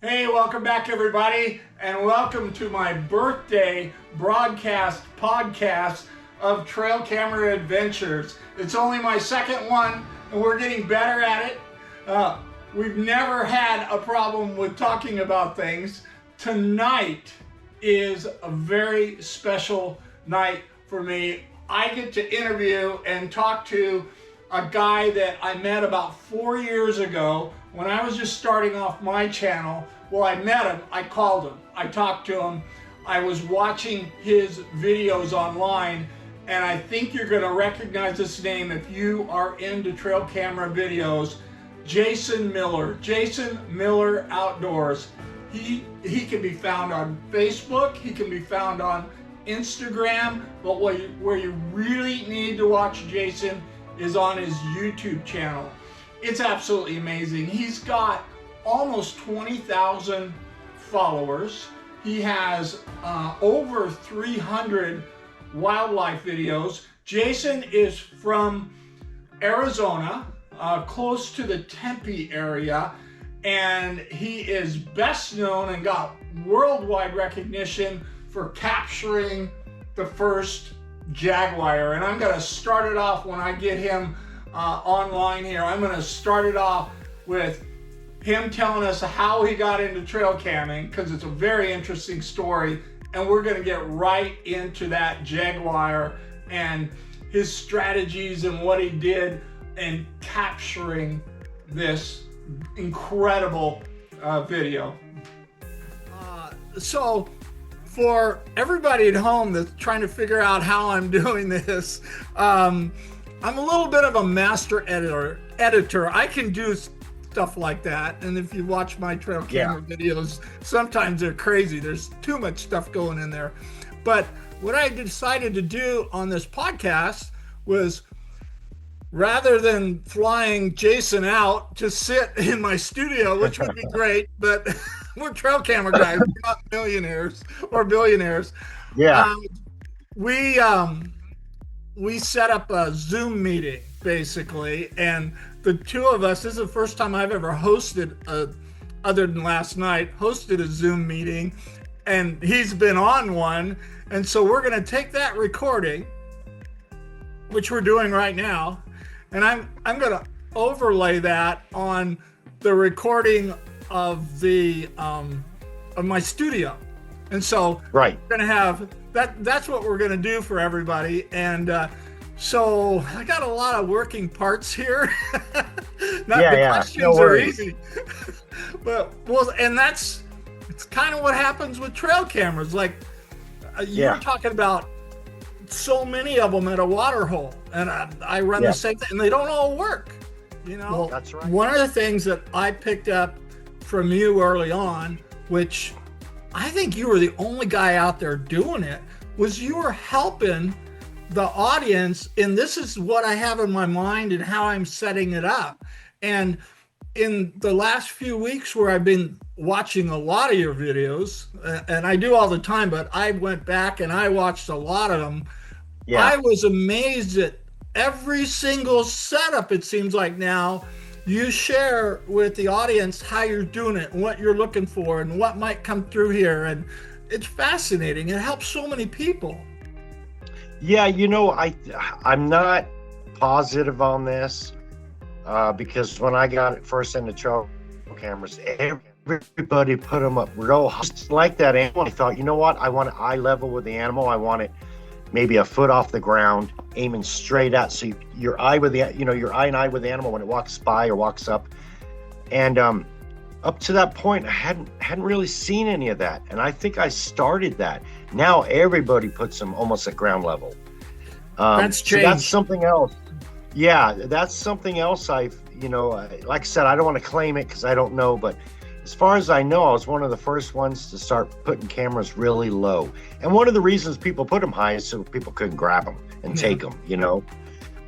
Hey, welcome back everybody, and welcome to my birthday podcast of Trail Camera Adventures. It's only my second one, and we're getting better at it. We've never had a problem with talking about things. Tonight is a very special night for me. I get to interview and talk to a guy that I met about 4 years ago when I was just starting off my channel. Well, I met him, I called him, I talked to him, I was watching his videos online, and I think you're gonna recognize this name if you are into trail camera videos. Jason Miller Outdoors. He can be found on Facebook, he can be found on Instagram, but where you really need to watch Jason is on his YouTube channel. It's absolutely amazing. He's got almost 20,000 followers. He has over 300 wildlife videos. Jason is from Arizona, close to the Tempe area, and he is best known and got worldwide recognition for capturing the first jaguar. And I'm gonna start it off when I get him online here. I'm gonna start it off with him telling us how he got into trail camming, because it's a very interesting story, and we're gonna get right into that jaguar and his strategies and what he did in capturing this incredible video. So for everybody at home that's trying to figure out how I'm doing this, I'm a little bit of a master editor. I can do stuff like that, and if you watch my trail camera videos, sometimes they're crazy. There's too much stuff going in there. But what I decided to do on this podcast was, rather than flying Jason out to sit in my studio, which would be great, but we're trail camera guys, we're not millionaires or billionaires. Yeah. We set up a Zoom meeting basically, and the two of us, this is the first time I've ever hosted other than last night, hosted a Zoom meeting, and he's been on one. And so we're going to take that recording, which we're doing right now, and I'm going to overlay that on the recording of the of my studio. And so right, we're going to have that's what we're going to do for everybody. And so I got a lot of working parts here. Questions are easy. But and it's kind of what happens with trail cameras. Like you're talking about so many of them at a water hole, and I run the same thing, and they don't all work. You know, well, that's right. One of the things that I picked up from you early on, which I think you were the only guy out there doing it, was you were helping the audience, and this is what I have in my mind and how I'm setting it up. And in the last few weeks where I've been watching a lot of your videos, and I do all the time, but I went back and I watched a lot of them. Yeah. I was amazed at every single setup. It seems like now you share with the audience how you're doing it and what you're looking for and what might come through here. And it's fascinating. It helps so many people. Yeah, you know, I'm not positive on this because when I got it first into trail cameras, everybody put them up real just like that animal. I thought, you know what? I want it eye level with the animal. I want it maybe a foot off the ground, aiming straight at, so your eye with the, your eye and eye with the animal when it walks by or walks up. And up to that point, I hadn't really seen any of that, and I think I started that. Now everybody puts them almost at ground level. That's changed. So that's something else. Yeah, that's something else. Like I said, I don't want to claim it because I don't know, but as far as I know, I was one of the first ones to start putting cameras really low. And one of the reasons people put them high is so people couldn't grab them and take them,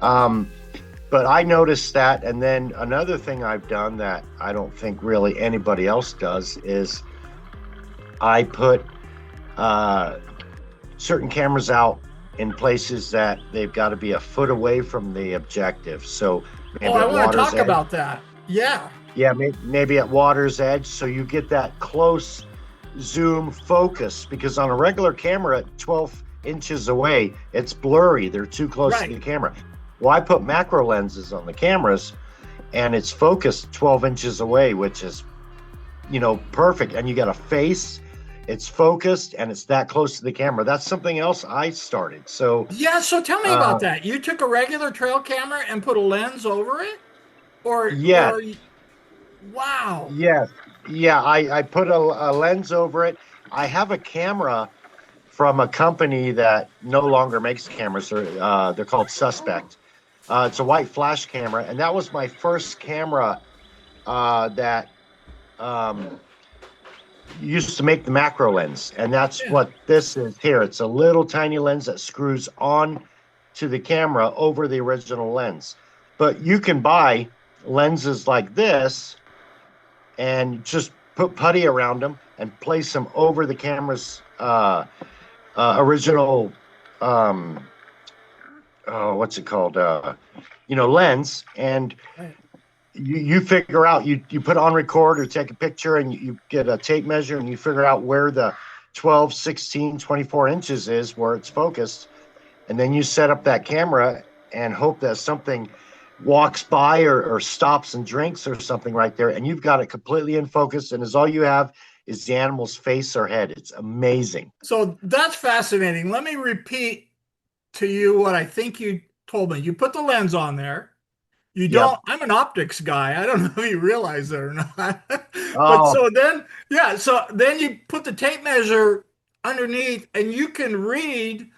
But I noticed that. And then another thing I've done that I don't think really anybody else does is I put certain cameras out in places that they've got to be a foot away from the objective. So I want to talk about that. Yeah. Yeah, maybe at water's edge, so you get that close zoom focus. Because on a regular camera at 12 inches away, it's blurry. They're too close to Right. the camera. Well, I put macro lenses on the cameras, and it's focused 12 inches away, which is, perfect. And you got a face, it's focused, and it's that close to the camera. That's something else I started. So, Yeah, so tell me about uh, that. You took a regular trail camera and put a lens over it? yeah, Or wow. yeah, yeah. I put a lens over it. I have a camera from a company that no longer makes cameras. They're called Suspect. It's a white flash camera, and that was my first camera that um, used to make the macro lens, and that's Yeah. what this is here. It's a little tiny lens that screws on to the camera over the original lens. But you can buy lenses like this and just put putty around them and place them over the camera's original um what's it called lens, and Right. you figure out, you put on record or take a picture, and you get a tape measure, and you figure out where the 12, 16, 24 inches is, where it's focused, and then you set up that camera and hope that something walks by or stops and drinks or something right there, and you've got it completely in focus, and as all you have is the animal's face or head. It's amazing. So that's fascinating. Let me repeat to you what I think you told me. You put the lens on there. You don't, Yep. I'm an optics guy. I don't know if you realize that or not. But Oh, so then, yeah, so then you put the tape measure underneath and you can read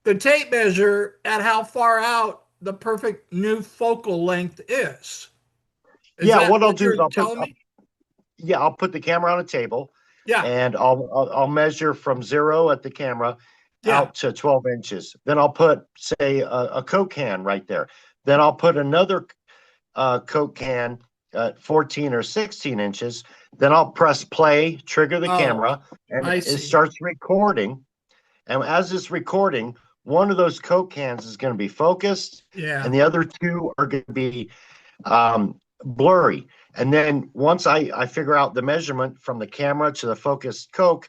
the tape measure at how far out the perfect new focal length is. Is yeah. that What I'll what do is you're telling me? I'll put the camera on a table, Yeah, and I'll measure from zero at the camera yeah. out to 12 inches. Then I'll put, say, a Coke can right there. Then I'll put another Coke can at 14 or 16 inches. Then I'll press play, trigger the Oh, camera, and I it see. starts recording. And as it's recording, one of those Coke cans is going to be focused, Yeah. and the other two are going to be blurry. And then once I figure out the measurement from the camera to the focused Coke,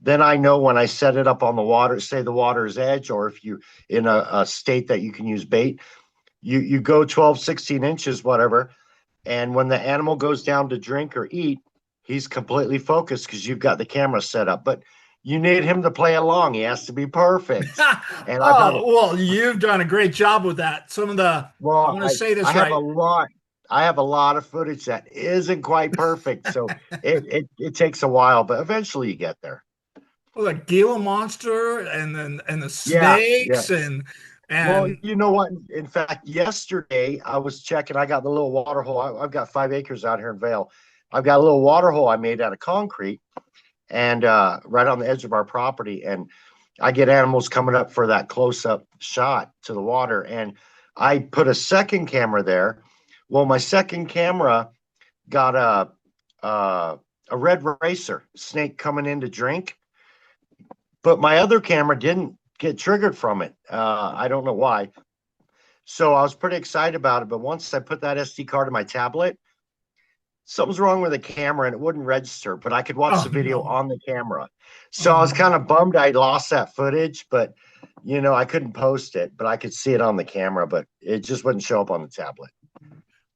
then I know when I set it up on the water, say the water's edge, or if you in a state that you can use bait, you go 12, 16 inches, whatever. And when the animal goes down to drink or eat, he's completely focused because you've got the camera set up. But you need him to play along. He has to be perfect. And I've had Oh, well, you've done a great job with that. Some of the, I Well, want to say I this have a right. lot. I have a lot of footage that isn't quite perfect, so it takes a while, but eventually you get there. Well, the Gila monster and the Yeah, yeah. snakes Well, and you know what? In fact, yesterday I was checking. I got the little water hole. I've got 5 acres out here in Vale. I've got a little water hole I made out of concrete, and right on the edge of our property. And I get animals coming up for that close up shot to the water, and I put a second camera there. Well, my second camera got a red racer snake coming in to drink, but my other camera didn't get triggered from it. I don't know why. So I was pretty excited about it. But once I put that SD card in my tablet, something's wrong with the camera and it wouldn't register, but I could watch oh the video no. on the camera. So Oh I was no. kind of bummed I lost that footage, but I couldn't post it, but I could see it on the camera, but it just wouldn't show up on the tablet.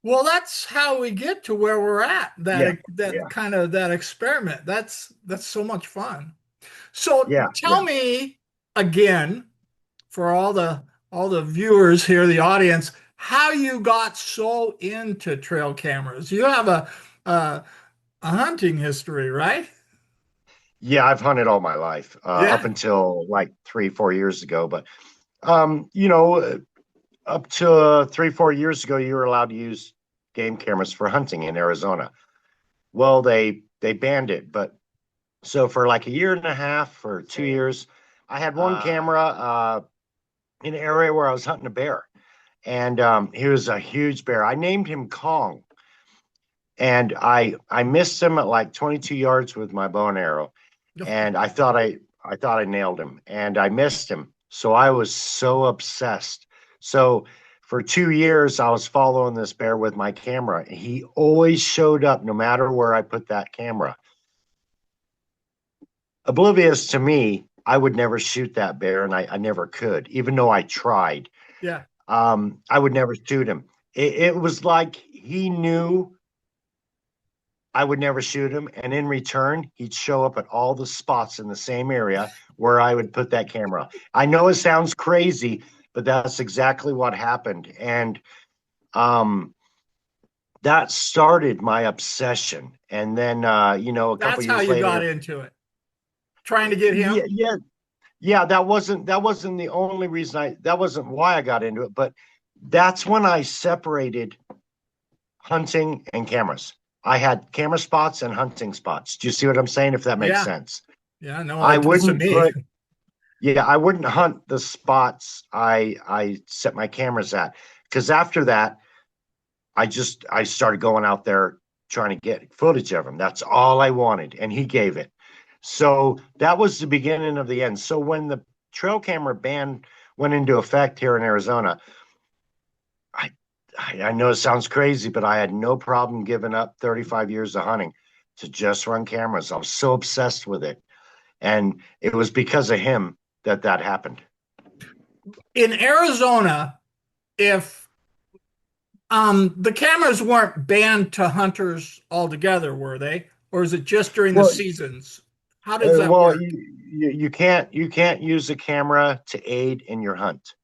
Well, that's how we get to where we're at. Yeah, That yeah, kind of that experiment. That's so much fun. So yeah, yeah. tell me again, for all the viewers here, the audience, how you got so into trail cameras. You have a, a hunting history, right? Yeah, I've hunted all my life, up Yeah. until like 3, 4 years ago. But um, you know, up to 3, 4 years ago, you were allowed to use game cameras for hunting in Arizona. Well, they banned it, but so for like a year and a half or 2 years, I had one camera in an area where I was hunting a bear, and he was a huge bear. I named him Kong, and I missed him at like 22 yards with my bow and arrow, and I thought I nailed him, and I missed him. So I was so obsessed. So for 2 years, I was following this bear with my camera. He always showed up no matter where I put that camera. Oblivious to me, I would never shoot that bear, and I never could, even though I tried. Yeah. I would never shoot him. It was like he knew I would never shoot him, and in return, he'd show up at all the spots in the same area where I would put that camera. I know it sounds crazy, but that's exactly what happened. And um, that started my obsession. And then, a couple That's how years you got later, into it. Trying to get yeah, him? yeah, yeah, that wasn't the only reason that wasn't why I got into it, but that's when I separated hunting and cameras. I had camera spots and hunting spots. Do you see what I'm saying? If that makes Yeah. sense. Yeah, no, I it does to wouldn't me. put Yeah, I wouldn't hunt the spots I set my cameras at, because after that I started going out there trying to get footage of him. That's all I wanted, and he gave it. So that was the beginning of the end. So when the trail camera ban went into effect here in Arizona, I I know it sounds crazy, but I had no problem giving up 35 years of hunting to just run cameras. I was so obsessed with it, and it was because of him that happened. In Arizona, if the cameras weren't banned to hunters altogether, were they? Or is it just during the Well, seasons? How does that well, work? you can't use a camera to aid in your hunt.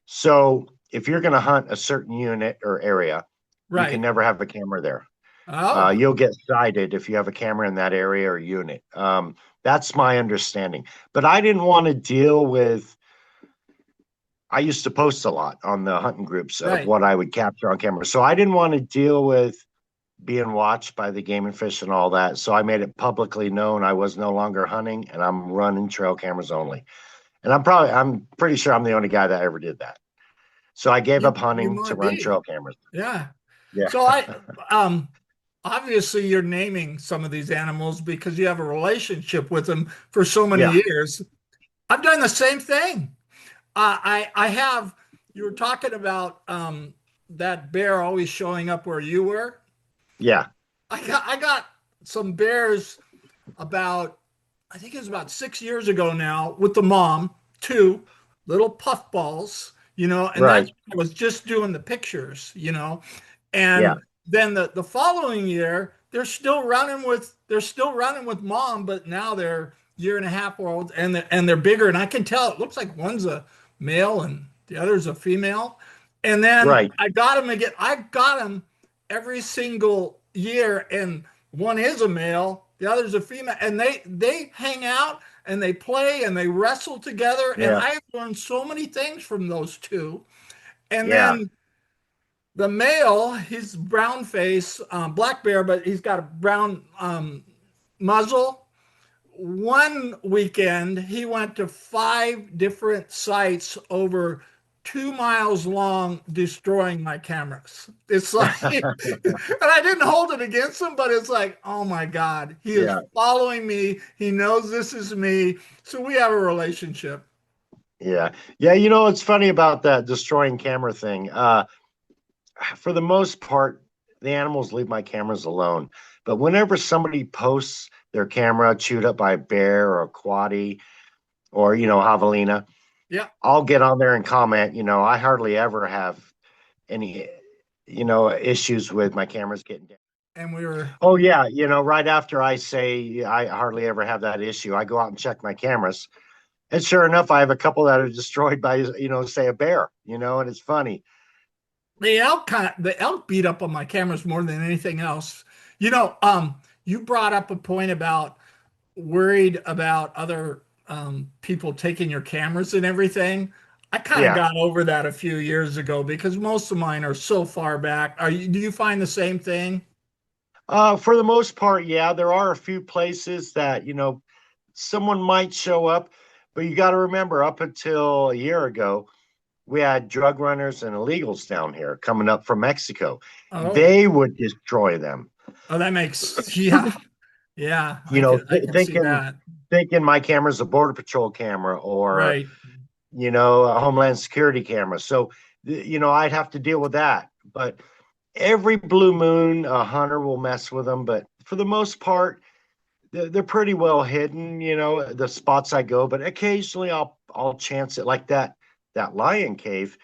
So if you're going to hunt a certain unit or area, you can Right. never have a camera there. Oh, You'll get cited if you have a camera in that area or unit. That's my understanding. But I didn't want to deal with. I used to post a lot on the hunting groups of right. what I would capture on camera, so I didn't want to deal with being watched by the game and fish and all that. So I made it publicly known I was no longer hunting and I'm running trail cameras only. And I'm pretty sure I'm the only guy that ever did that. So I gave up You hunting to might run be. trail cameras. Yeah. Yeah. So um obviously you're naming some of these animals because you have a relationship with them for so many Yeah. years. I've done the same thing. I have. You were talking about that bear always showing up where you were. Yeah. I got some bears about, I think it was about 6 years ago now, with the mom, two little puffballs, and Right. that's I was just doing the pictures, Yeah. and then the following year they're still running with mom, but now they're year and a half old, and they're bigger, and I can tell it looks like one's a male and the other's a female. And then Right. I got them again. I got them every single year, and one is a male, the other's a female, and they hang out and they play and they wrestle together, and Yeah. I have learned so many things from those two. And Yeah. then the male, he's brown face, black bear, but he's got a brown muzzle. One weekend, he went to 5 different sites over 2 miles long, destroying my cameras. It's like, and I didn't hold it against him, but it's like, oh my God, he is Yeah. following me. He knows this is me. So we have a relationship. Yeah. Yeah. What's funny about that destroying camera thing? For the most part, the animals leave my cameras alone. But whenever somebody posts their camera chewed up by a bear or a quaddy or, javelina, Yeah. I'll get on there and comment. I hardly ever have any, issues with my cameras getting down. And we were, Oh, yeah. Right after I say I hardly ever have that issue, I go out and check my cameras. And sure enough, I have a couple that are destroyed by, say a bear, and it's funny. the elk beat up on my cameras more than anything else. You brought up a point about worried about other people taking your cameras and everything. I kind of Yeah. got over that a few years ago because most of mine are so far back. Do you find the same thing? For the most part, yeah, there are a few places that, someone might show up, but you got to remember up until a year ago, we had drug runners and illegals down here coming up from Mexico. Oh, They would destroy them, oh, that makes yeah, yeah. you I know, could I could see thinking that. my camera's a border patrol camera or, Right. a Homeland Security camera. So you know, I'd have to deal with that. But every blue moon, a hunter will mess with them. But for the most part, they're pretty well hidden, you know, the spots I go. But occasionally I'll chance it like that lion cave.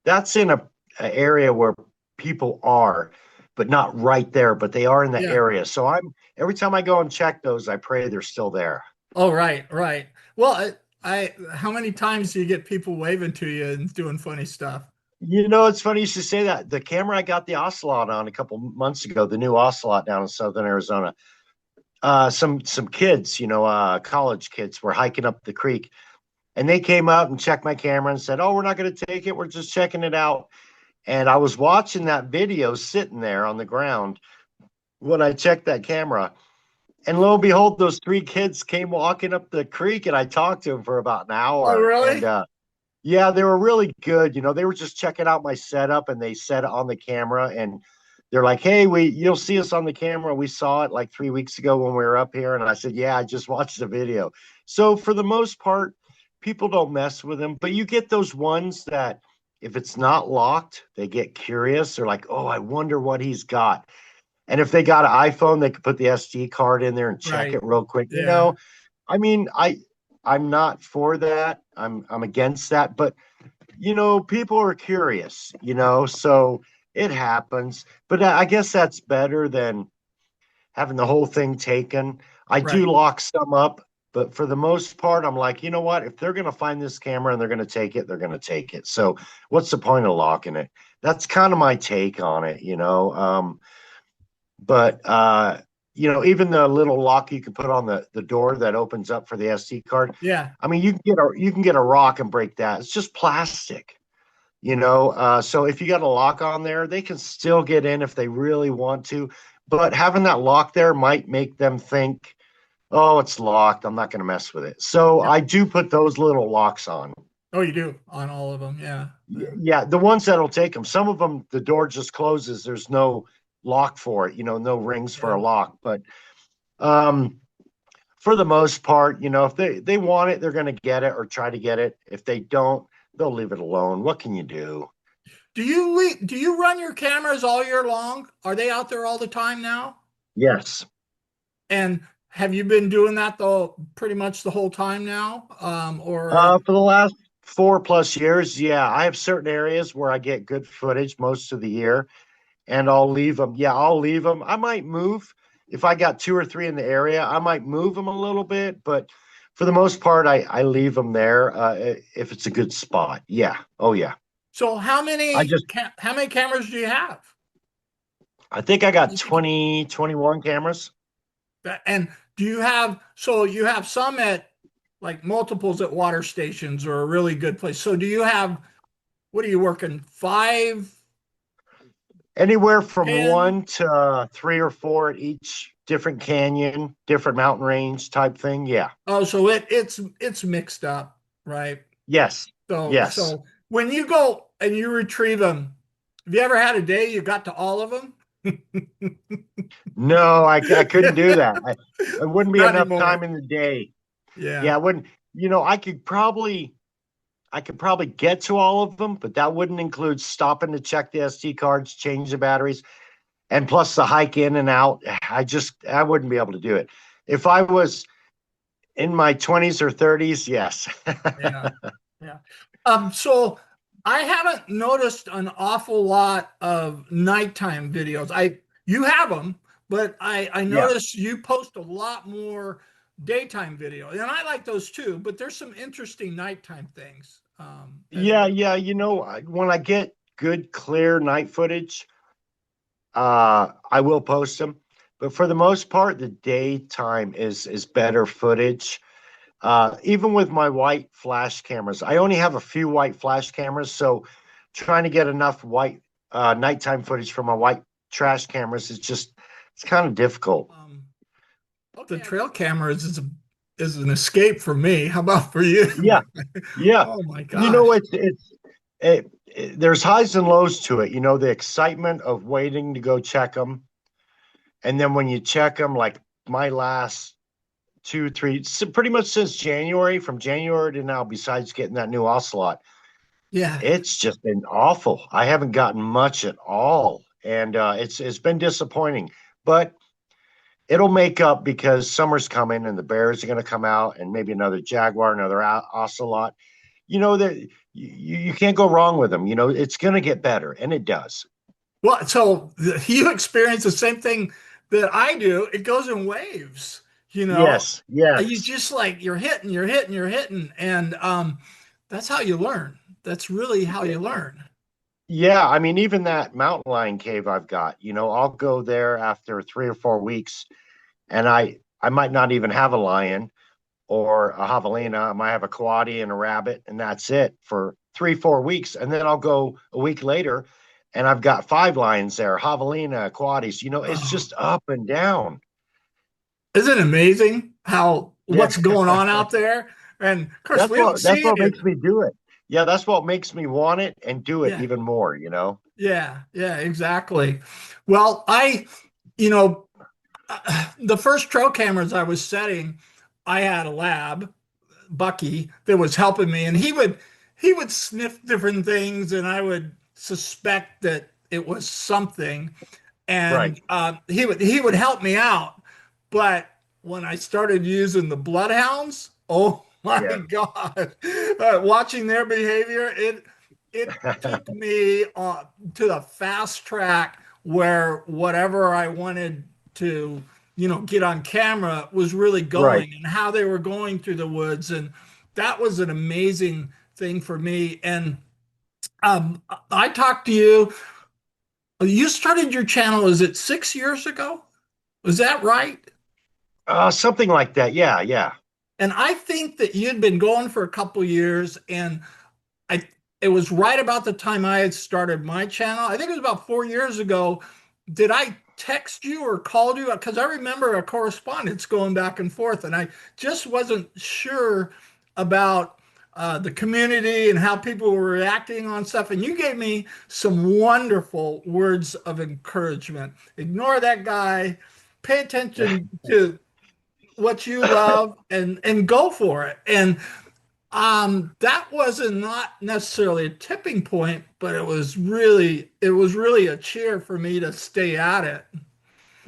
That's in a area where people are, but not right there, but they are in the Yeah. area. So I'm every time I go and check those, I pray they're still there. Oh, right, right. Well, how many times do you get people waving to you and doing funny stuff? You know, it's funny you should say that. The camera I got the ocelot on a couple months ago, the new ocelot down in southern Arizona. Some kids, you know, college kids were hiking up the creek, and they came out and checked my camera and said, "Oh, we're not going to take it. We're just checking it out." And I was watching that video sitting there on the ground when I checked that camera. And lo and behold, those three kids came walking up the creek, and I talked to them for about an Oh, hour. And really? yeah, they were really good. You know, they were just checking out my setup, and they set it on the camera. And they're like, "Hey, you'll see us on the camera. We saw it like 3 weeks ago when we were up here." And I said, "Yeah, I just watched the video." So for the most part, people don't mess with them. But you get those ones that if it's not locked, they get curious. They're like, "Oh, I wonder what he's got." And if they got an iPhone, they could put the SD card in there and check Right. it real quick. You Yeah. know, I mean, I'm not for that. I'm against that. But you know, people are curious. You know, so it happens. But I guess that's better than having the whole thing taken. I do Right. lock some up, but for the most part, I'm like, you know what? If they're going to find this camera and they're going to take it, they're going to take it. So what's the point of locking it? That's kind of my take on it. You know. But you know, even the little lock you can put on the door that opens up for the SD card. Yeah. I mean, you can get a rock and break that. It's just plastic, you know. So if you got a lock on there, they can still get in if they really want to. But having that lock there might make them think, "Oh, it's locked. I'm not going to mess with it." So Yeah. I do put those little locks on. Oh, you do on all of them. Yeah. Yeah. Yeah, the ones that'll take them. Some of them, the door just closes. There's no lock for it, you know, no rings for Yeah. a lock. But um, for the most part, you know, if they want it, they're going to get it or try to get it. If they don't, they'll leave it alone. What can you do? Do you run your cameras all year long? Are they out there all the time now? Yes. And have you been doing that though pretty much the whole time now? Or For the last 4+ years, yeah, I have certain areas where I get good footage most of the year, and I'll leave them. Yeah, I'll leave them. I might move if I got two or three in the area. I might move them a little bit, but for the most part, I leave them there if it's a good spot. Yeah. Oh yeah. so I just how many cameras do you have? I think I got 20, 21 cameras. And do you have so you have some at like multiples at water stations or a really good place. So do you have what are you working? Five, Anywhere from 10? one to three or four at each different canyon, different mountain range type thing. Yeah. Oh, so it's mixed up, right? Yes. Yes. So when you go and you retrieve them, have you ever had a day you got to all of them? No, I couldn't do that. It wouldn't be Not enough anymore. time in the day. Yeah, Yeah. I wouldn't. You know, I could probably get to all of them, but that wouldn't include stopping to check the SD cards, change the batteries, and plus the hike in and out. I wouldn't be able to do it. If I was in my 20s or 30s, yes. Yeah. Yeah. So I haven't noticed an awful lot of nighttime videos. You have them, but I Yeah. notice you post a lot more daytime video, and I like those too. But there's some interesting nighttime things as Yeah, well. yeah. You know, when I get good, clear night footage, I will post them. But for the most part, the daytime is better footage. Even with my white flash cameras, I only have a few white flash cameras, so trying to get enough white nighttime footage from my white trash cameras is just it's kind of difficult. Um, the trail cameras is an escape for me. How about for you? Yeah, yeah. Oh my You know, gosh. there's highs and lows to it. You know, the excitement of waiting to go check them, and then when you check them, like my last two, three, so pretty much since January, from January to now, besides getting that new ocelot, Yeah. It's just been awful. I haven't gotten much at all, and it's been disappointing. But it'll make up because summer's coming and the bears are going to come out, and maybe another jaguar, another ocelot. You know that you can't go wrong with them. You know it's going to get better, and it does. Well, so you experience the same thing that I do. It goes in waves, you know. Yes, You yes. just like you're hitting, and that's how you learn. That's really how you learn. Yeah, I mean, even that mountain lion cave I've got, I'll go there after 3 or 4 weeks, and I might not even have a lion or a javelina. I might have a coati and a rabbit, and that's it for 3, 4 weeks. And then I'll go a week later, and I've got 5 lions there, javelina, coatis. It's Oh, just up and down. isn't it amazing how Yeah, what's going on out there? And of course, that's we don't what that's see what it. makes me do it. Yeah, that's what makes me want it and do it Yeah, even more. yeah, exactly. Well, you know, the first trail cameras I was setting, I had a lab, Bucky, that was helping me, and he would sniff different things, and I would suspect that it was something, Right. and he would help me out. But when I started using the bloodhounds, oh my Yeah. God, watching their behavior, it took me to the fast track where whatever I wanted to, get on camera was really Right. going, and how they were going through the woods. And that was an amazing thing for me. And I talked to you. You started your channel, is it 6 years ago? Is that right? Something like that. Yeah, yeah. And I think that you'd been going for a couple years, and I it was right about the time I had started my channel. I think it was about 4 years ago. Did I text you or called you? Because I remember a correspondence going back and forth, and I just wasn't sure about the community and how people were reacting on stuff. And you gave me some wonderful words of encouragement. Ignore that guy. Pay attention to what you love, and go for it. And that wasn't not necessarily a tipping point, but it was really a cheer for me to stay at it.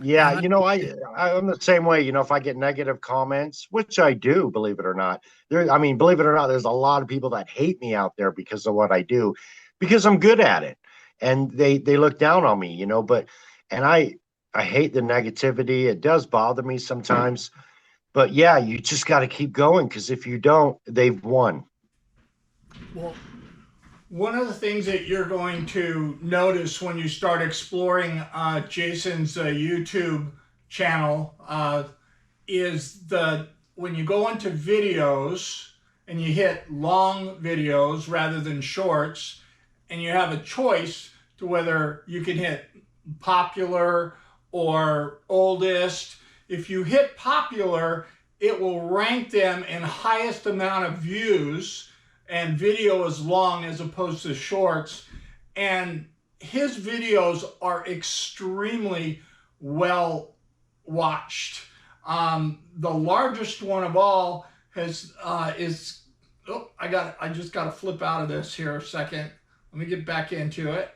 Yeah, And I, I'm the same way. If I get negative comments, which I do, believe it or not, I mean, believe it or not, there's a lot of people that hate me out there because of what I do, because I'm good at it, and they look down on me. And I hate the negativity. It does bother me sometimes, but yeah, you just got to keep going because if you don't, they've won. well, one of the things that you're going to notice when you start exploring Jason's YouTube channel is the when you go into videos and you hit long videos rather than shorts, and you have a choice to whether you can hit popular or oldest. If you hit popular, it will rank them in highest amount of views, and video is long as opposed to shorts. And his videos are extremely well watched. The largest one of all is. Oh, I just got to flip out of this here a second. Let me get back into it.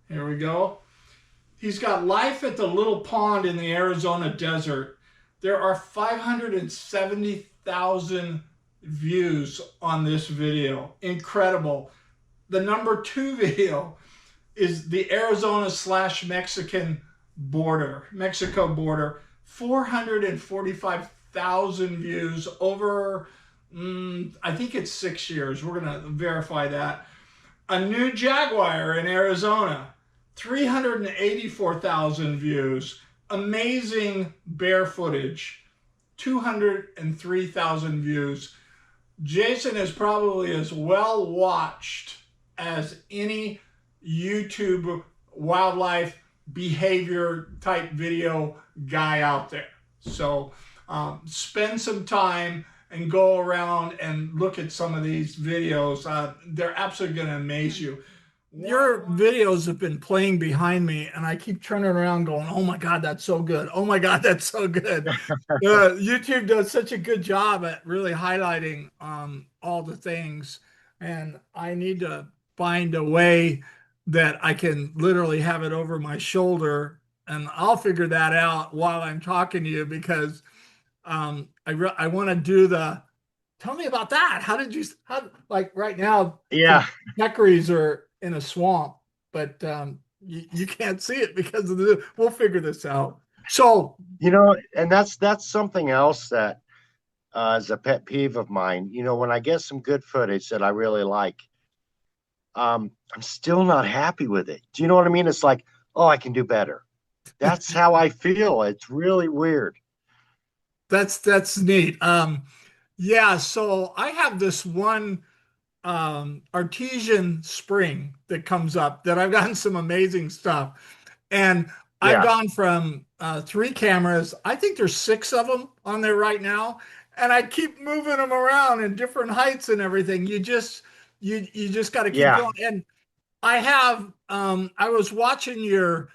Here we go. He's got Life at the Little Pond in the Arizona Desert. There are 570,000 views on this video. Incredible. The number 2 video is the Arizona/Mexican border, Mexico border. 445,000 views over, I think it's 6 years. We're going to verify that. A new jaguar in Arizona, 384,000 views. Amazing bear footage, 203,000 views. Jason is probably as well watched as any YouTube wildlife behavior type video guy out there. So spend some time and go around and look at some of these videos. They're absolutely going to amaze you. your videos have been playing behind me, and I keep turning around going, "Oh my God, that's so good! Oh my God, that's so good!" YouTube does such a good job at really highlighting all the things, and I need to find a way that I can literally have it over my shoulder, and I'll figure that out while I'm talking to you because I want to do the. Tell me about that. How did you how like right now the Yeah, peccaries are in a swamp, but you can't see it because of the we'll figure this out. So and that's something else that is a pet peeve of mine. When I get some good footage that I really like, I'm still not happy with it. Do you know what I mean? It's like, oh, I can do better. That's how I feel. It's really weird. that's neat. Yeah, so I have this one artesian spring that comes up that I've gotten some amazing stuff. And I've Yeah, gone from three cameras. I think there's six of them on there right now, and I keep moving them around in different heights and everything. You just got to keep yeah, going. And I have I was watching your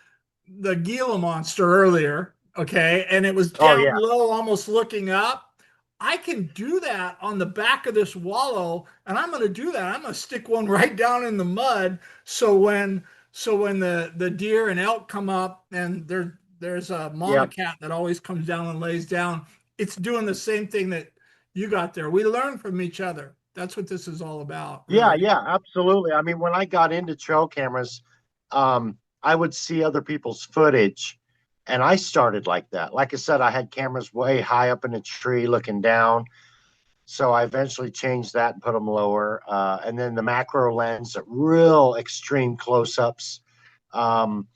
the Gila monster earlier, okay, and it was oh down yeah, low, almost looking up. I can do that on the back of this wallow, and I'm going to do that. I'm going to stick one right down in the mud, so when the deer and elk come up, and there's a yeah, mama cat that always comes down and lays down. It's doing the same thing that you got there. We learn from each other. That's what this is all about, yeah, really. yeah, absolutely. I mean, when I got into trail cameras, I would see other people's footage, and I started like that. Like I said, I had cameras way high up in a tree looking down. So I eventually changed that and put them lower. And then the macro lens, real extreme close ups. Um,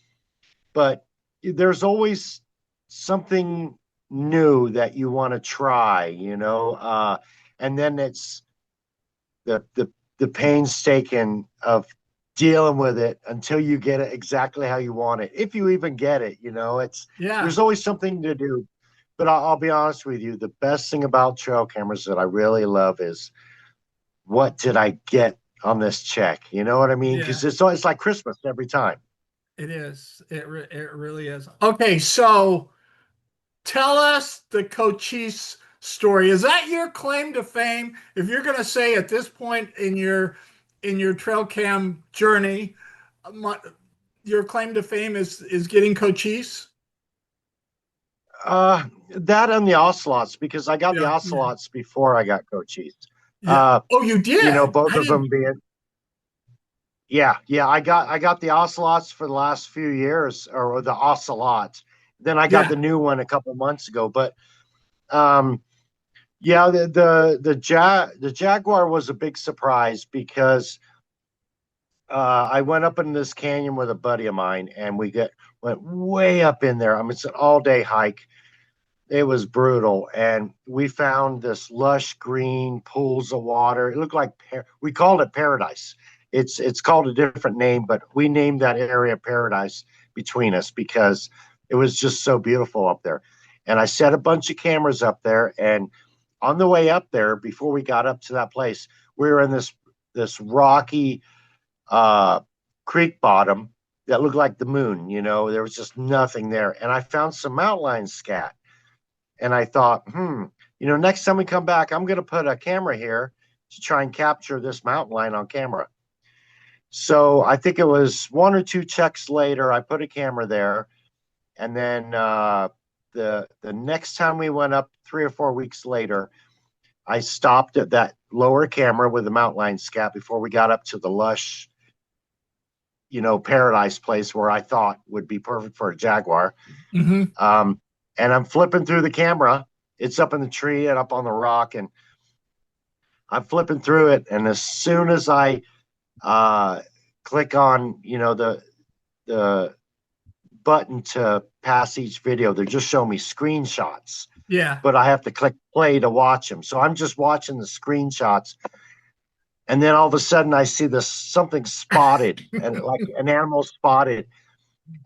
but there's always something new that you want to try. And then it's the painstaking of dealing with it until you get it exactly how you want it. If you even get it, it's Yeah, there's always something to do. But I'll be honest with you, the best thing about trail cameras that I really love is what did I get on this check? You know what I mean? yeah. Because it's like Christmas every time. It is. It really is. Okay, so tell us the Cochise story. Is that your claim to fame? If you're going to say at this point in your trail cam journey, my, your claim to fame is getting Cochise? That and the ocelots, because I got the Yeah, yeah, ocelots before I got coaches. yeah. Oh, you did? Both I of didn't. them being, yeah, yeah. I got the ocelots for the last few years, or the ocelots. Then I got Yeah, the new one a couple months ago. But um, yeah, the Jaguar was a big surprise because I went up in this canyon with a buddy of mine, and went way up in there. I mean, it's an all day hike. It was brutal, and we found this lush green pools of water. It looked like we called it paradise. It's called a different name, but we named that area paradise between us because it was just so beautiful up there. And I set a bunch of cameras up there, and on the way up there, before we got up to that place, we were in this rocky uh, creek bottom that looked like the moon. There was just nothing there, and I found some mountain lion scat, and I thought, next time we come back, I'm going to put a camera here to try and capture this mountain lion on camera. So I think it was one or two checks later, I put a camera there, and then the next time we went up 3 or 4 weeks later, I stopped at that lower camera with the mountain lion scat before we got up to the lush, paradise place where I thought would be perfect for a jaguar. hmm Um, and I'm flipping through the camera. It's up in the tree and up on the rock, and I'm flipping through it. And as soon as I click on, the button to pass each video, they're just showing me screenshots, yeah. but I have to click play to watch them. So I'm just watching the screenshots, and then all of a sudden I see this something spotted, and like an animal spotted.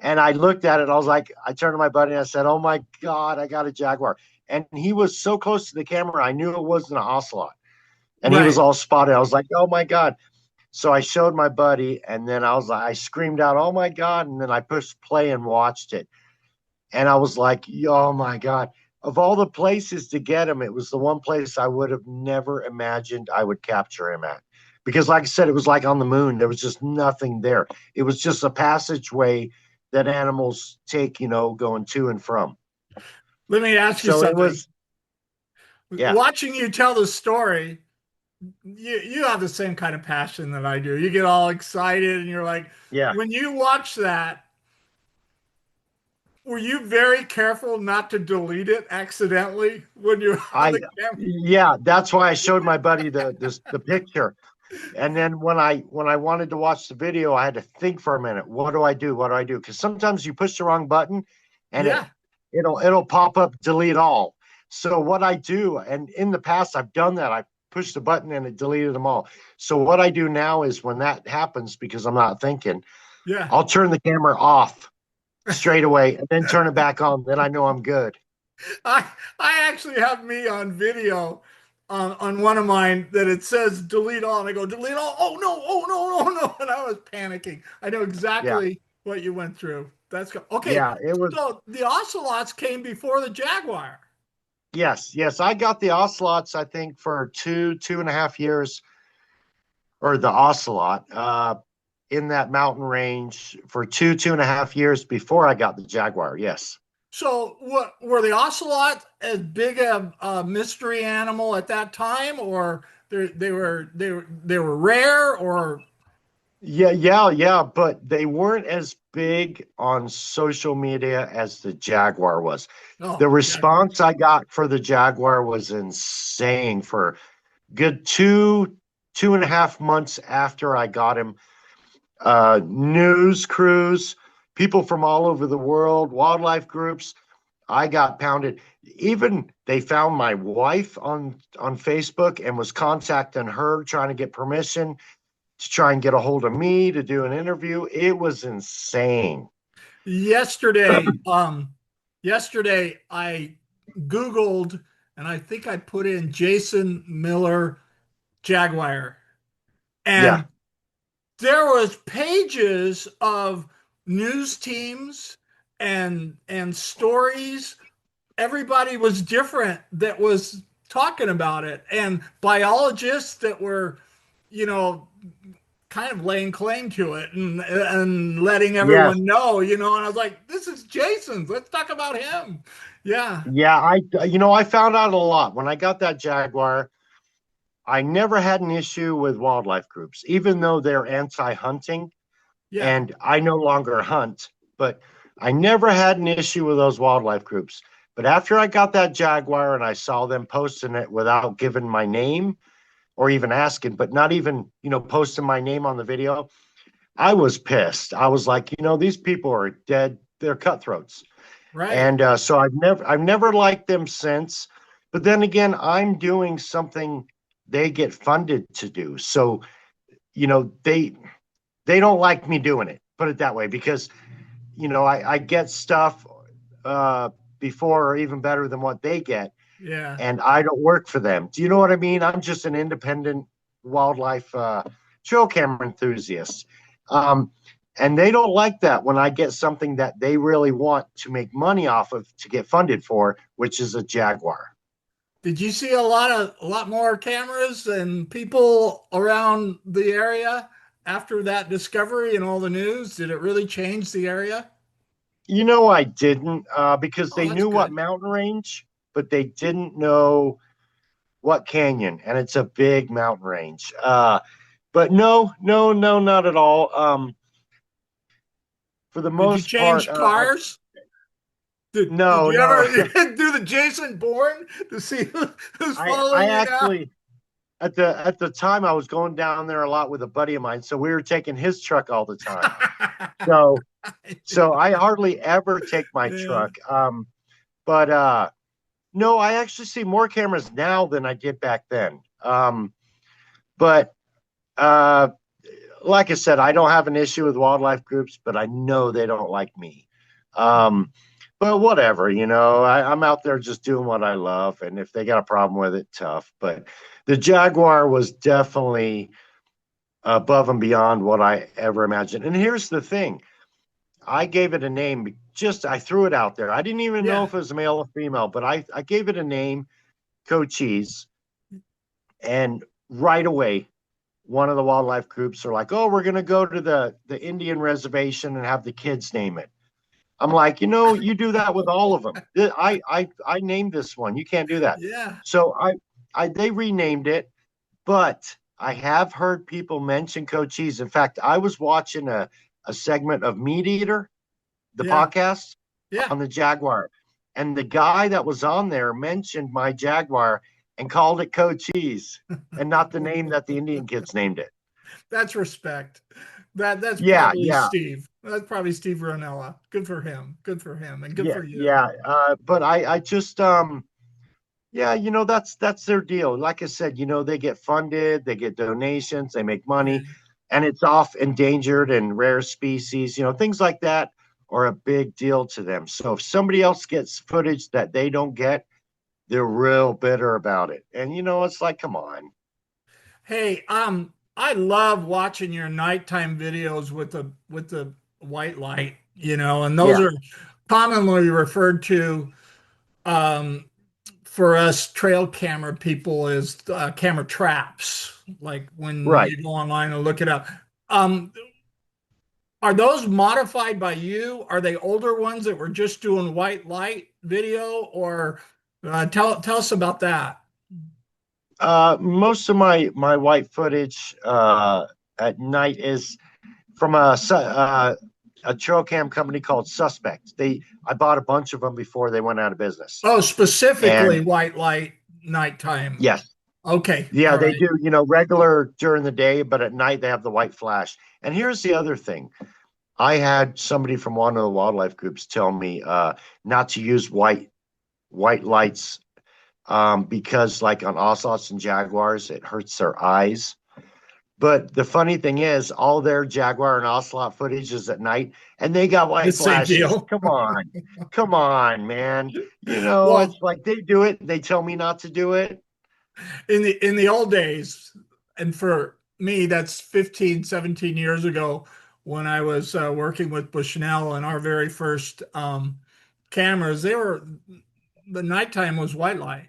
And I looked at it. I was like, I turned to my buddy and I said, "Oh my God, I got a jaguar!" And he was so close to the camera, I knew it wasn't an ocelot. And he was Right. all spotted. I was like, "Oh my God!" So I showed my buddy, and then I screamed out, "Oh my God!" And then I pushed play and watched it. And I was like, "Oh my God." Of all the places to get him, it was the one place I would have never imagined I would capture him at. Because, like I said, it was like on the moon. There was just nothing there. It was just a passageway that animals take, going to and from. Let me ask you So it something. was, yeah, Watching you tell the story, you have the same kind of passion that I do. You get all excited and you're like, yeah. when you watch that, were you very careful not to delete it accidentally when you're on I, the camera? yeah, that's why I showed my buddy the picture. And then when I wanted to watch the video, I had to think for a minute. What do I do? What do I do? Because sometimes you push the wrong button, and Yeah, it'll pop up delete all. So what I do, and in the past I've done that. I pushed the button and it deleted them all. So what I do now is when that happens, because I'm not thinking, yeah. I'll turn the camera off straight away and then turn it back on. Then I know I'm good. I I actually have me on video on one of mine that it says delete all, and I go delete all. Oh no! Oh no! Oh no! And I was panicking. I know Yeah, exactly what you went through. Okay. yeah. It was. So the ocelots came before the jaguar. Yes, yes. I got the ocelots, I think, for 2.5 years, or the ocelot, in that mountain range for 2.5 years before I got the jaguar. Yes. So what were the ocelots as big a mystery animal at that time, or they were rare, or Yeah, yeah, yeah. But they weren't as big on social media as the jaguar was. The oh jaguar? response I got for the jaguar was insane for good 2.5 months after I got him. News crews, people from all over the world, wildlife groups. I got pounded. Even they found my wife on Facebook and was contacting her, trying to get permission to try and get a hold of me to do an interview. It was insane. Yesterday, yesterday I Googled and I think I put in Jason Miller Jaguar, Yeah. and there was pages of news teams and stories. Everybody was different that was talking about it, and biologists that were, you know, kind of laying claim to it and letting Yes. everyone know, and I was like, this is Jason's. Let's talk about him. Yeah. Yeah. I found out a lot when I got that jaguar. I never had an issue with wildlife groups, even though they're anti-hunting. Yeah. And I no longer hunt, but I never had an issue with those wildlife groups. But after I got that jaguar and I saw them posting it without giving my name or even asking, but not even, posting my name on the video, I was pissed. I was like, these people are dead. They're cutthroats. Right. And so I've never liked them since. But then again, I'm doing something they get funded to do. So, they don't like me doing it, put it that way, because I get stuff uh before or even better than what they get, Yeah. and I don't work for them. Do you know what I mean? I'm just an independent wildlife trail camera enthusiast. um and they don't like that when I get something that they really want to make money off of to get funded for, which is a jaguar. Did you see a lot more cameras and people around the area after that discovery and all the news? Did it really change the area? I didn't, because Oh, they that's knew what good. mountain range, but they didn't know what canyon, and it's a big mountain range. But no, no, no, not at all. For the Did you most part, change cars? Did no, you no. ever do the Jason Bourne to see who's I following you now? actually, at the time, I was going down there a lot with a buddy of mine, so we were taking his truck all the time. So so I hardly ever take my Yeah. truck. But no, I actually see more cameras now than I did back then. But uh, like I said, I don't have an issue with wildlife groups, but I know they don't like me. Um, but whatever, I'm out there just doing what I love, and if they got a problem with it, tough. But the jaguar was definitely above and beyond what I ever imagined. And here's the thing. I gave it a name. I threw it out there. I didn't even know Yeah. if it was a male or female, but I gave it a name, Cochise. And right away, one of the wildlife groups are like, "Oh, we're going to go to the Indian reservation and have the kids name it." I'm like, you do that with all of them. I named this one. You can't do that. Yeah. So they renamed it, but I have heard people mention Cochise. In fact, I was watching a segment of Meat Eater, the Yeah. podcast Yeah. on the Jaguar, and the guy that was on there mentioned my Jaguar and called it Cochise and not the name that the Indian kids named it. That's respect. That's Yeah, probably yeah. Steve. That's probably Steve Ronella. Good for him. Good for him. And good Yeah, for you. yeah. But I just yeah, that's their deal. Like I said, they get funded, they get donations, they make Yeah. money, and it's off endangered and rare species, things like that are a big deal to them. So if somebody else gets footage that they don't get, they're real bitter about it. And it's like, come on. Hey, I love watching your nighttime videos with the white light, and those Yeah, are commonly referred to um for us trail camera people as camera traps, like when right. you go online and look it up. Um, are those modified by you? Are they older ones that were just doing white light video, or tell us about that? Most of my white footage at night is from a trail cam company called Suspect. I bought a bunch of them before they went out of business. Oh, specifically And white light nighttime. yes, Okay, yeah, all they right. do, regular during the day, but at night they have the white flash. And here's the other thing. I had somebody from one of the wildlife groups tell me not to use white lights because like on ocelots and jaguars, it hurts their eyes. But the funny thing is, all their jaguar and ocelot footage is at night, and they got The white same flashes. deal. Come on, man. It's Well, like they do it. They tell me not to do it. in the old days, and for me that's 15, 17 years ago, when I was working with Bushnell and our very first cameras, the nighttime was white light,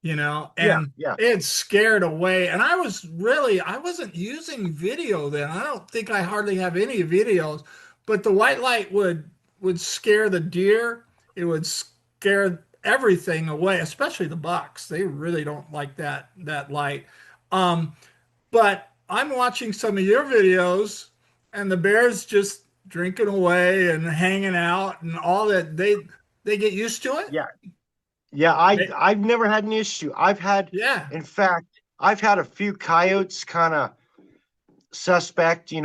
Yeah, and yeah, it scared away. And I wasn't using video then. I don't think I hardly have any videos, but the white light would scare the deer. It would scare everything away, especially the bucks. They really don't like that light. Um, but I'm watching some of your videos, and the bears just drinking away and hanging out and all that. They get used to it. yeah, yeah. They, I've never had an issue. yeah, In fact, I've had a few coyotes kind of suspect, come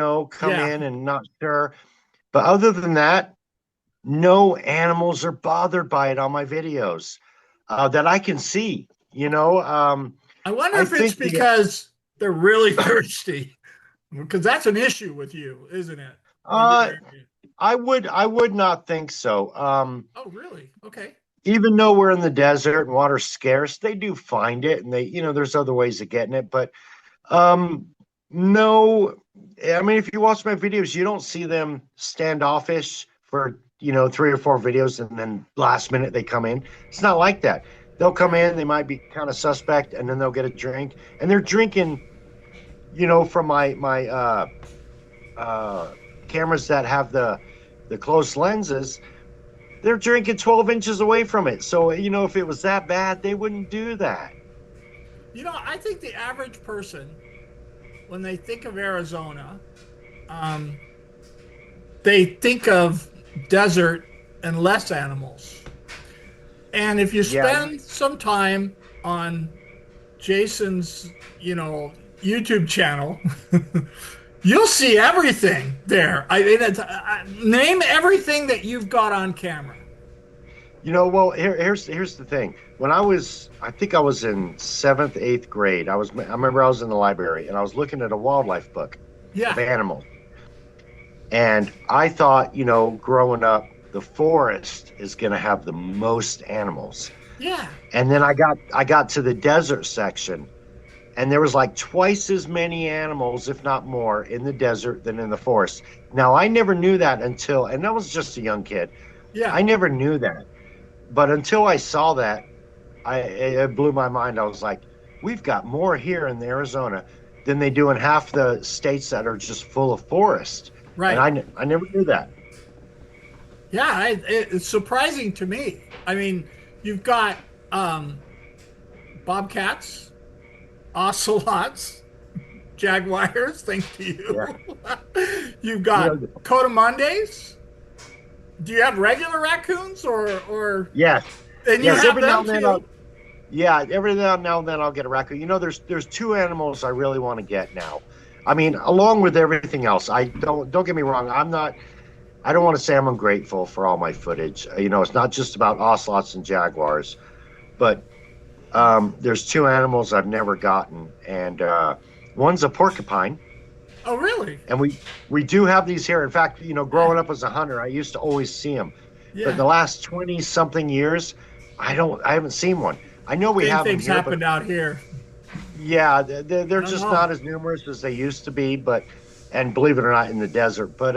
yeah. in and not sure. But other than that, no animals are bothered by it on my videos that I can see. I wonder I if it's think because they're really thirsty, because that's an issue with you, isn't it? When uh, you're, I would not think so. oh, really? Okay. Even though we're in the desert and water's scarce, they do find it, and there's other ways of getting it. But um, no, I mean, if you watch my videos, you don't see them standoffish for 3 or 4 videos, and then last minute they come in. It's not like that. They'll come Right. in, they might be kind of suspect, and then they'll get a drink, and they're drinking, from my cameras that have the close lenses. They're drinking 12 inches away from it. So, if it was that bad, they wouldn't do that. I think the average person, when they think of Arizona, um, they think of desert and less animals. And if you Yeah, spend some time on Jason's, YouTube channel, you'll see everything there. I mean, name everything that you've got on camera. well, here's the thing. When I think I was in 7th, 8th grade. I remember I was in the library and I was looking at a wildlife book of Yeah, animals. And I thought, growing up, the forest is going to have the most animals. yeah, And then I got to the desert section, and there was like twice as many animals, if not more, in the desert than in the forest. Now, I never knew that until, and I was just a young kid. Yeah. I never knew that, but until I saw that, it blew my mind. I was like, we've got more here in Arizona than they do in half the states that are just full of forest. And Right. I never knew that. Yeah, it's surprising to me. I mean, you've got um, bobcats, ocelots, jaguars, thanks to Yeah. you. You've You got know, cotamondes. Do you have regular raccoons or yes. and you Yes. have Every now them and then I'll, too? yeah, every now and then I'll get a raccoon. There's two animals I really want to get now. I mean, along with everything else, I don't get me wrong. I don't want to say I'm ungrateful for all my footage. It's not just about ocelots and jaguars, but there's two animals I've never gotten, and one's a porcupine, Oh, really? and we do have these here. In fact, growing up as a hunter, I used to always see them, but Yeah. the last 20 something years, I haven't seen one. I know we Same have them things here, but happened out here. yeah, I they're don't just know. not as numerous as they used to be. But and believe it or not, in the desert. But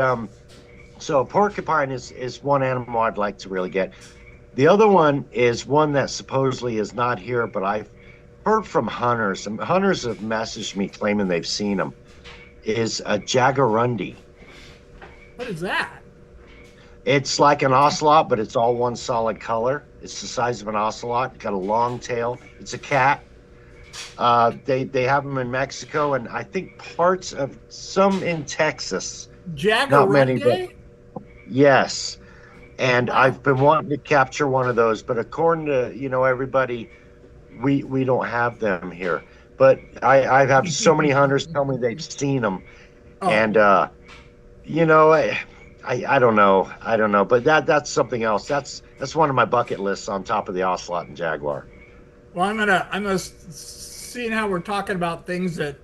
so a porcupine is one animal I'd like to really get. The other one is one that supposedly is not here, but I've heard from hunters, and hunters have messaged me claiming they've seen them. Is a jaguarundi. What is that? It's like an ocelot, but it's all one solid color. It's the size of an ocelot. It's got a long tail. It's a cat. They have them in Mexico, and I think parts of some in Texas. Not many, but Jaguarundi? yes. And Wow. I've been wanting to capture one of those, but according to everybody, we don't have them here. But I have so many hunters tell me they've seen them, Oh, and you know I don't know, but that's something else. That's one of my bucket lists on top of the ocelot and jaguar. well, seeing how we're talking about things that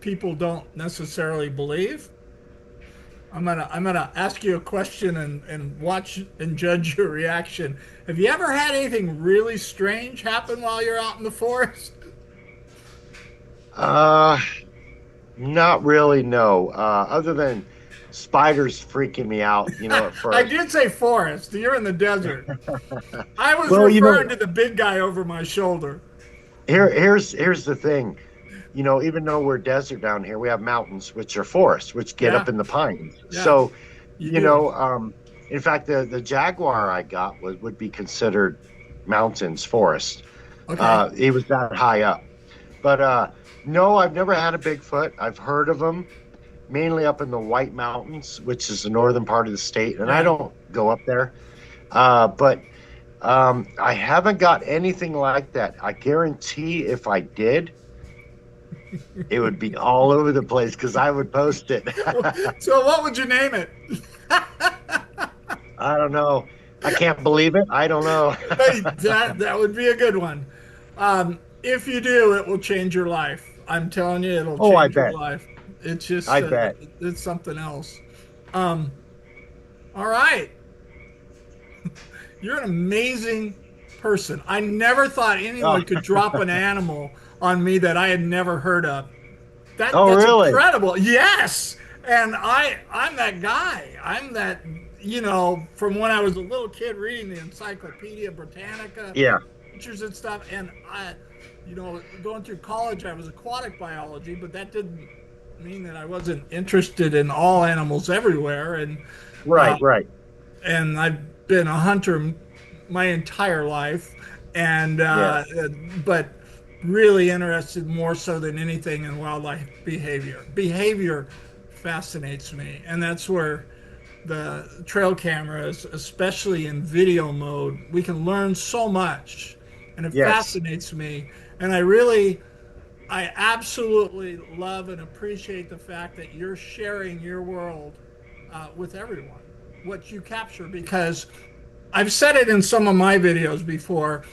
people don't necessarily believe. I'm gonna ask you a question and watch and judge your reaction. Have you ever had anything really strange happen while you're out in the forest? Uh, Not really, no. Other than spiders freaking me out, at I first. did say forest. You're in the desert. I was Well, referring to the big guy over my shoulder. here's the thing. Even though we're desert down here, we have mountains, which are forests, which get Yeah, up in the pines. yeah, So, you do. in fact, the jaguar I got would be considered mountains forest. Okay. It was that high up. But no, I've never had a Bigfoot. I've heard of them, mainly up in the White Mountains, which is the northern part of the state, and I Yeah. don't go up there. But I haven't got anything like that. I guarantee if I did, it would be all over the place because I would post it. So what would you name it? I don't know. I can't believe it. I don't know. Hey, that would be a good one. If you do, it will change your life. I'm telling you, it'll Oh, I change your bet. life. It's just I bet. it's something else. Um, all right, you're an amazing person. I never thought Oh, anyone could drop an animal on me that I had never heard of. oh, That's really? incredible. Yes. And I'm that guy. I'm that, from when I was a little kid reading the Encyclopedia Britannica, Yeah. pictures and stuff. And going through college, I was aquatic biology, but that didn't mean that I wasn't interested in all animals everywhere. Uh, Right. Right. and I've been a hunter my entire life, and Yeah. but really interested more so than anything in wildlife behavior. Behavior fascinates me, and that's where the trail cameras, especially in video mode, we can learn so much, and it Yes. fascinates me. And I absolutely love and appreciate the fact that you're sharing your world with everyone, what you capture, because I've said it in some of my videos before.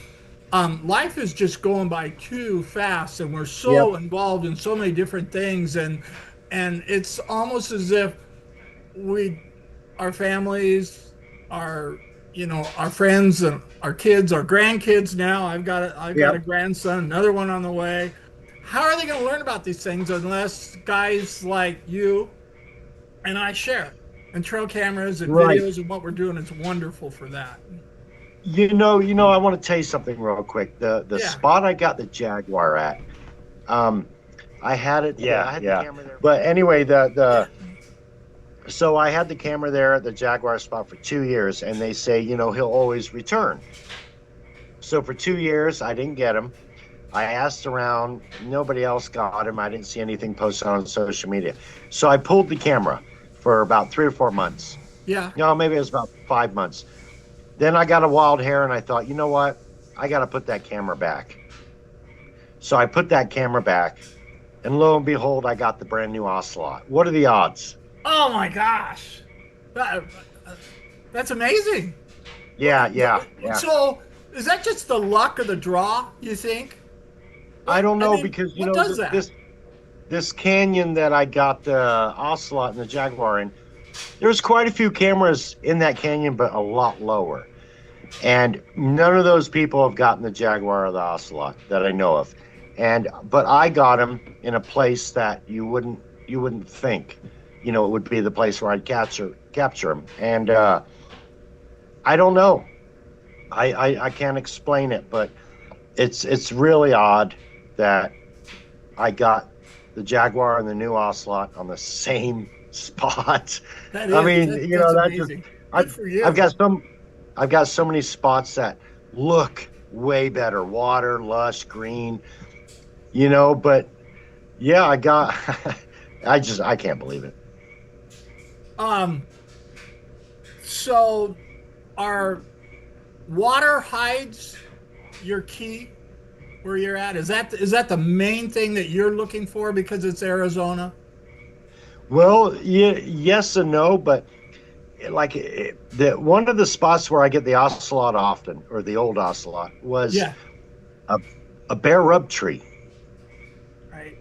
Life is just going by too fast, and we're Yep. so involved in so many different things, and it's almost as if we, our families, our our friends and our kids, our grandkids. Now I've got a Yep. grandson, another one on the way. how are they going to learn about these things unless guys like you and I share? And trail cameras and Right. videos and what we're doing is wonderful for that. I want to tell you something real quick. The Yeah. spot I got the Jaguar at, um, I had it. Yeah, I had the camera there. But anyway, the so I had the camera there at the Jaguar spot for 2 years, and they say, he'll always return. So for 2 years, I didn't get him. I asked around, nobody else got him. I didn't see anything posted on social media. So I pulled the camera for about 3 or 4 months. Yeah. No, maybe it was about 5 months. Then I got a wild hair and I thought, you know what? I got to put that camera back. So I put that camera back, and lo and behold, I got the brand new Ocelot. What are the odds? Oh my gosh. That, that's amazing. Yeah, yeah, yeah. So is that just the luck of the draw, you think? I don't know mean, because what does that? this canyon that I got the Ocelot and the Jaguar in, there's quite a few cameras in that canyon, but a lot lower. And none of those people have gotten the Jaguar or the Ocelot that I know of. But I got them in a place that you wouldn't think, it would be the place where I'd capture them. And I don't know. I can't explain it, but it's really odd that I got the Jaguar and the new Ocelot on the same spot. That I is, mean, that's that just amazing. Good I've for you. I've got so many spots that look way better, water, lush, green, but yeah, I got I can't believe it. Um, so are water hides your key where you're at? Is that the main thing that you're looking for because it's Arizona? Well, yeah, yes and no, but like one of the spots where I get the Ocelot often, or the old Ocelot, was Yeah, a, a bare rub tree, right.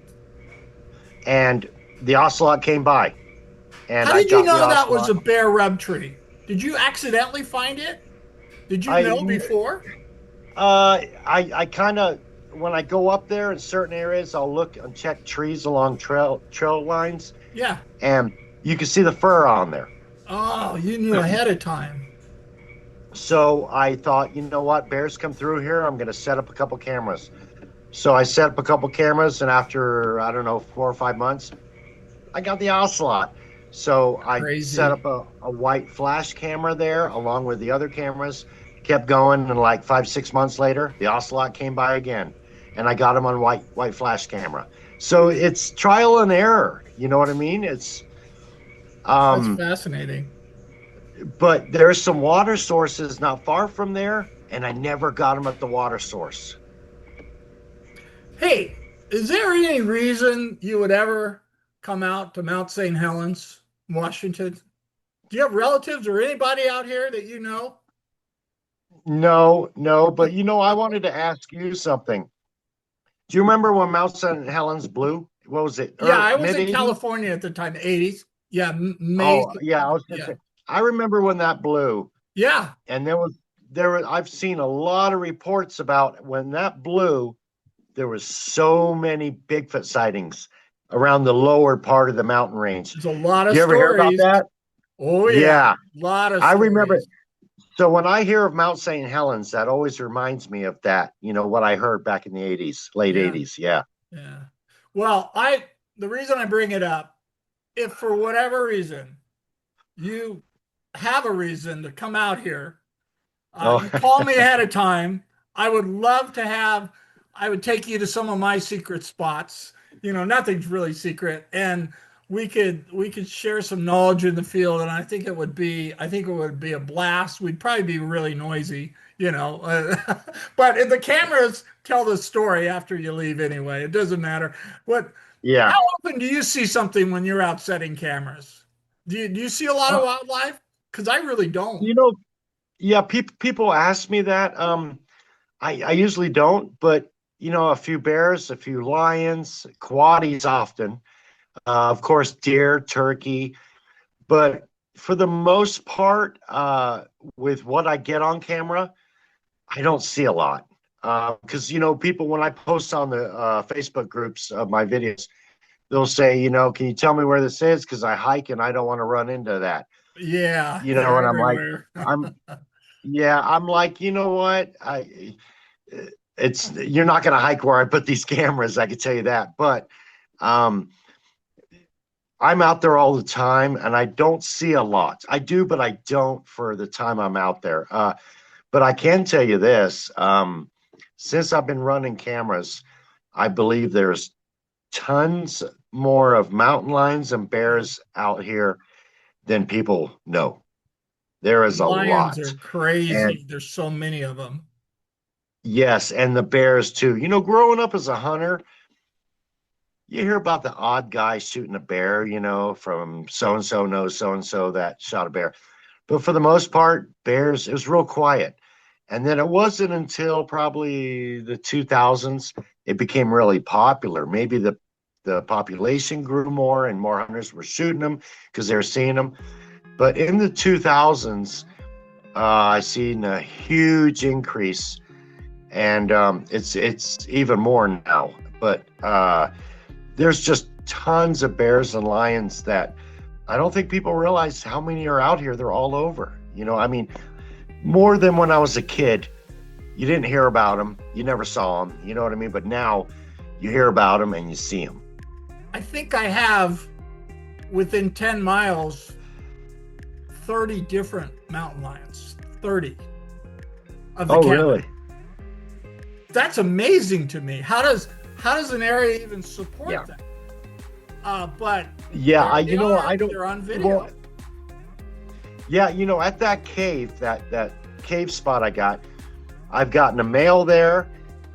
and the Ocelot came by, and How I did you got the know that was Ocelot. a bear rub tree? Did you accidentally find it? Did you know I before? I kind of, when I go up there in certain areas, I'll look and check trees along trail lines, Yeah. and you can see the fur on there. Oh, you knew ahead of time. So I thought, you know what, bears come through here. I'm going to set up a couple cameras. So I set up a couple cameras, and after, I don't know, 4 or 5 months, I got the Ocelot. So I set Crazy. up a white flash camera there along with the other cameras, kept going, and like 5, 6 months later, the Ocelot came by again, and I got him on white flash camera. So it's trial and error. You know what I mean? It's That's um, fascinating. but there's some water sources not far from there, and I never got them at the water source. Hey, is there any reason you would ever come out to Mount St. Helens, Washington? Do you have relatives or anybody out here that you know? No, no, but I wanted to ask you something. Do you remember when Mount St. Helens blew? What was it? Yeah, Or I was mid in 80s? California at the time, the 80s. Yeah, May. Oh, yeah, I was gonna Yeah. say. I remember when that blew, Yeah. and I've seen a lot of reports about when that blew, there was so many Bigfoot sightings around the lower part of the mountain range. There's a lot Do of you ever hear about stories. that? Oh, yeah. Yeah, A lot of I remember. stories. So when I hear of Mount St. Helens, that always reminds me of that, what I heard back in the 80s, late Yeah. 80s. Yeah. Yeah. Well, the reason I bring it up, if for whatever reason you have a reason to come out here, Oh, you call me ahead of time. I would love to have, I would take you to some of my secret spots. Nothing's really secret. And we could share some knowledge in the field. And I think it would be a blast. We'd probably be really noisy. But if the cameras tell the story after you leave anyway, it doesn't matter. yeah. How often do you see something when you're out setting cameras? Do you see a lot of Uh, wildlife? Because I really don't. you know, yeah, people ask me that. I usually don't, but a few bears, a few lions, coatis often. Of course, deer, turkey, but for the most part, with what I get on camera, I don't see a lot. Because people, when I post on the Facebook groups of my videos, they'll say, can you tell me where this is? Because I hike and I don't want to run into that. Yeah, they're And I'm like, everywhere. I'm yeah, I'm like, you know what? You're not going to hike where I put these cameras. I can tell you that. But um, I'm out there all the time, and I don't see a lot. I do, but I don't for the time I'm out there. But I can tell you this: since I've been running cameras, I believe there's tons more of mountain lions and bears out here than people know. There is a Lions lot. are And crazy. There's so many of them. yes, and the bears too. Growing up as a hunter, you hear about the odd guy shooting a bear, from so and so knows so and so that shot a bear. But for the most part, bears, it was real quiet. And then it wasn't until probably the 2000s it became really popular. Maybe the population grew more and more hunters were shooting them because they were seeing them. But in the 2000s, I seen a huge increase, and it's even more now. But there's just tons of bears and lions that I don't think people realize how many are out here. They're all over. I mean, more than when I was a kid. You didn't hear about them. You never saw them. You know what I mean? But now you hear about them and you see them. I think I have, within 10 miles, 30 different mountain lions. 30 of the cabin. Really? That's amazing to me. How does an area even support that? But yeah, I don't. They're on video. Well, yeah, at that cave, that cave spot I've gotten a male there,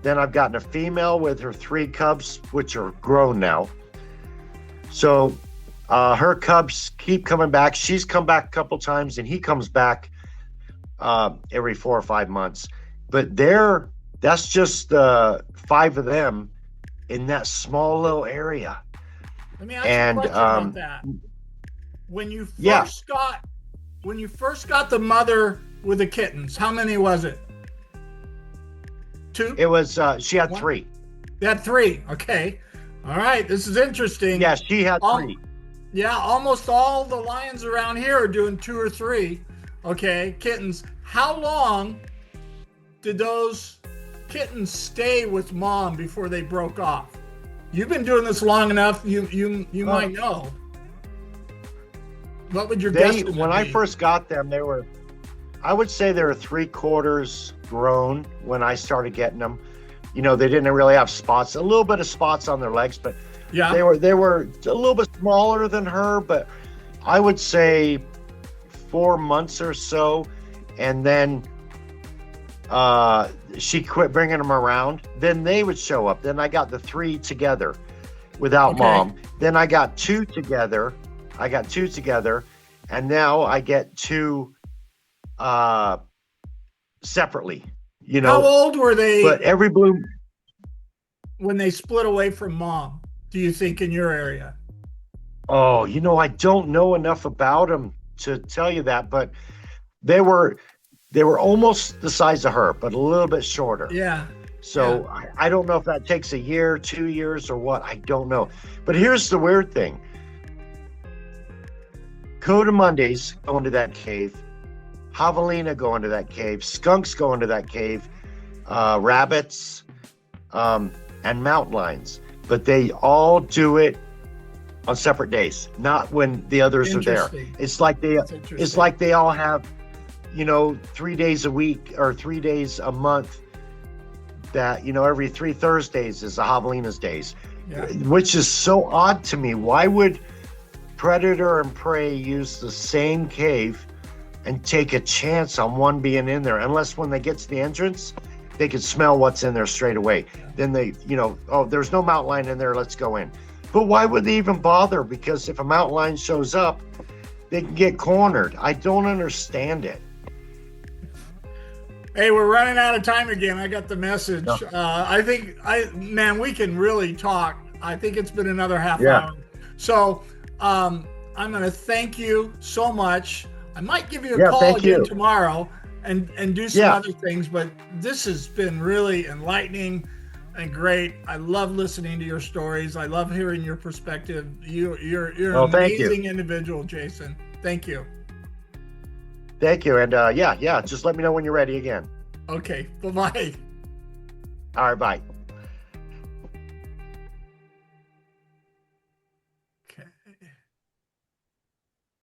then I've gotten a female with her 3 cubs, which are grown now. So her cubs keep coming back. She's come back a couple times, and he comes back every 4 or 5 months. But that's just 5 of them in that small little area. Let me ask you a question about that. When you first got the mother with the kittens, how many was it? 2? It was she had 1? 3. They had 3. Okay. All right. This is interesting. Yeah, she had 3. Yeah, almost all the lions around here are doing 2 or 3. Okay, kittens. How long did those kittens stay with mom before they broke off? You've been doing this long enough. You might know. What would your guess be? When I first got them, I would say they were 3/4 grown when I started getting them. They didn't really have spots, a little bit of spots on their legs, but yeah, they were a little bit smaller than her. But I would say 4 months or so, and then she quit bringing them around. Then they would show up. Then I got the 3 together without mom. Then I got 2 together. And now I get 2 separately. How old were they? But every bloom when they split away from mom, do you think, in your area? Oh, I don't know enough about them to tell you that, but they were almost the size of her, but a little bit shorter. Yeah. So yeah. I don't know if that takes a year, 2 years, or what. I don't know. But here's the weird thing. Coda Mondays go into that cave. Javelina go into that cave. Skunks go into that cave. Rabbits, and mountain lions. But they all do it on separate days, not when the others are there. It's like they all have, 3 days a week or 3 days a month that, every 3 Thursdays is the Javelina's days, which is so odd to me. Why would predator and prey use the same cave and take a chance on one being in there, unless when they get to the entrance, they can smell what's in there straight away. Then they, there's no mountain lion in there, let's go in. But why would they even bother? Because if a mountain lion shows up, they can get cornered. I don't understand it. Hey, we're running out of time again. I got the message. No. We can really talk. I think it's been another half hour. So I'm going to thank you so much. I might give you a call again tomorrow, and do some Yeah. other things. But this has been really enlightening and great. I love listening to your stories. I love hearing your perspective. You're Oh, an thank you. amazing individual, Jason. Thank you. Thank you. And yeah, just let me know when you're ready again. Okay. Bye-bye. All right, bye.